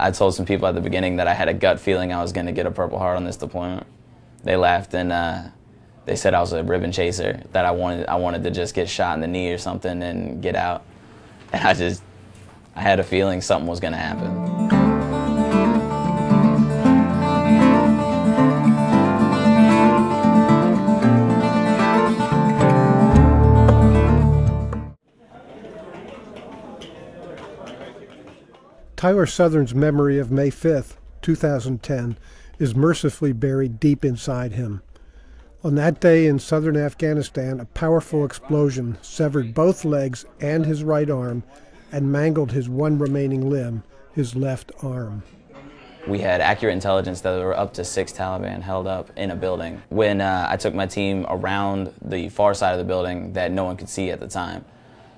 I told some people at the beginning that I had a gut feeling I was going to get a Purple Heart on this deployment. They laughed and they said I was a ribbon chaser, that I wanted to just get shot in the knee or something and get out. And I had a feeling something was going to happen. Tyler Southern's memory of May 5th, 2010, is mercifully buried deep inside him. On that day in southern Afghanistan, a powerful explosion severed both legs and his right arm and mangled his one remaining limb, his left arm. We had accurate intelligence that there were up to 6 Taliban held up in a building. When I took my team around the far side of the building that no one could see at the time,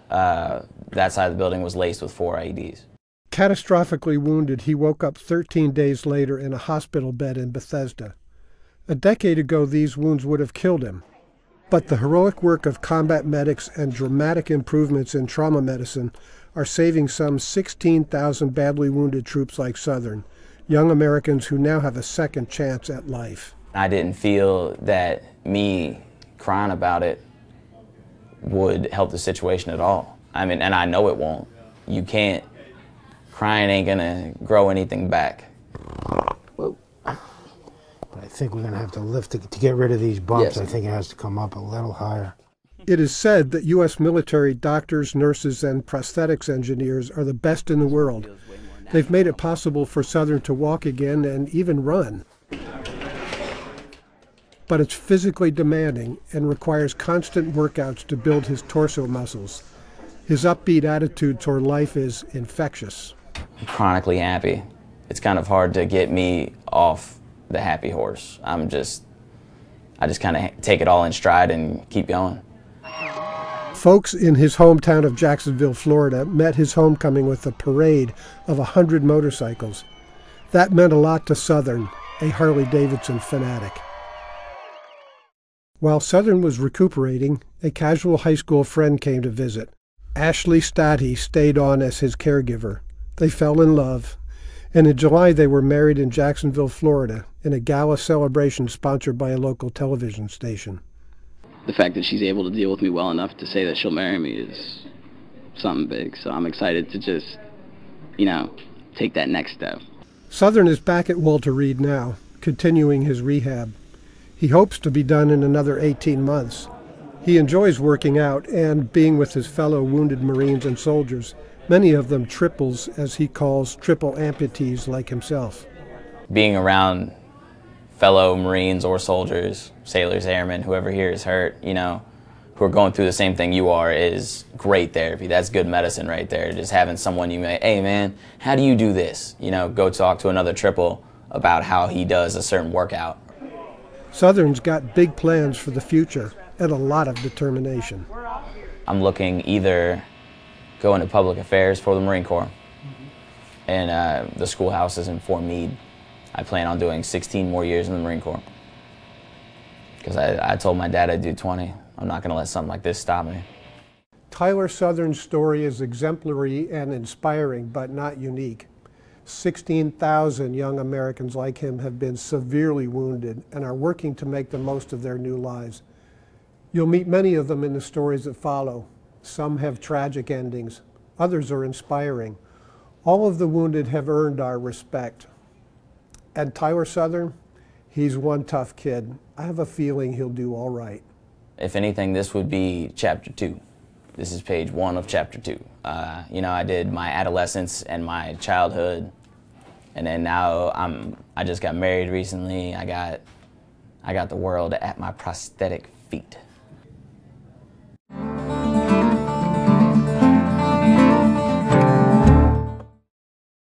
that side of the building was laced with 4 IEDs. Catastrophically wounded, he woke up 13 days later in a hospital bed in Bethesda. A decade ago, these wounds would have killed him. But the heroic work of combat medics and dramatic improvements in trauma medicine are saving some 16,000 badly wounded troops like Southern, young Americans who now have a second chance at life. I didn't feel that me crying about it would help the situation at all. I mean, and I know it won't. You can't. Crying ain't gonna grow anything back. Well, but I think we're gonna have to lift it to get rid of these bumps. Yes. I think it has to come up a little higher. It is said that U.S. military doctors, nurses, and prosthetics engineers are the best in the world. They've made it possible for Southern to walk again and even run. But it's physically demanding and requires constant workouts to build his torso muscles. His upbeat attitude toward life is infectious. I'm chronically happy. It's kind of hard to get me off the happy horse. I just kind of take it all in stride and keep going. Folks in his hometown of Jacksonville, Florida, met his homecoming with a parade of 100 motorcycles. That meant a lot to Southern, a Harley-Davidson fanatic. While Southern was recuperating, a casual high school friend came to visit. Ashley Stati stayed on as his caregiver. They fell in love, and in July they were married in Jacksonville, Florida, in a gala celebration sponsored by a local television station. The fact that she's able to deal with me well enough to say that she'll marry me is something big, so I'm excited to just, take that next step. Southern is back at Walter Reed now, continuing his rehab. He hopes to be done in another 18 months. He enjoys working out and being with his fellow wounded Marines and soldiers, many of them triples, as he calls triple amputees like himself. Being around fellow Marines or soldiers, sailors, airmen, whoever here is hurt, who are going through the same thing you are, is great therapy. That's good medicine right there. Just having someone hey man, how do you do this? Go talk to another triple about how he does a certain workout. Southern's got big plans for the future and a lot of determination. I'm looking either go into public affairs for the Marine Corps, and the schoolhouse is in Fort Meade. I plan on doing 16 more years in the Marine Corps, because I told my dad I'd do 20. I'm not going to let something like this stop me. Tyler Southern's story is exemplary and inspiring, but not unique. 16,000 young Americans like him have been severely wounded and are working to make the most of their new lives. You'll meet many of them in the stories that follow. Some have tragic endings, others are inspiring. All of the wounded have earned our respect. And Tyler Southern, he's one tough kid. I have a feeling he'll do all right. If anything, this would be chapter 2. This is page 1 of chapter 2. I did my adolescence and my childhood, and then now I just got married recently. I got the world at my prosthetic feet.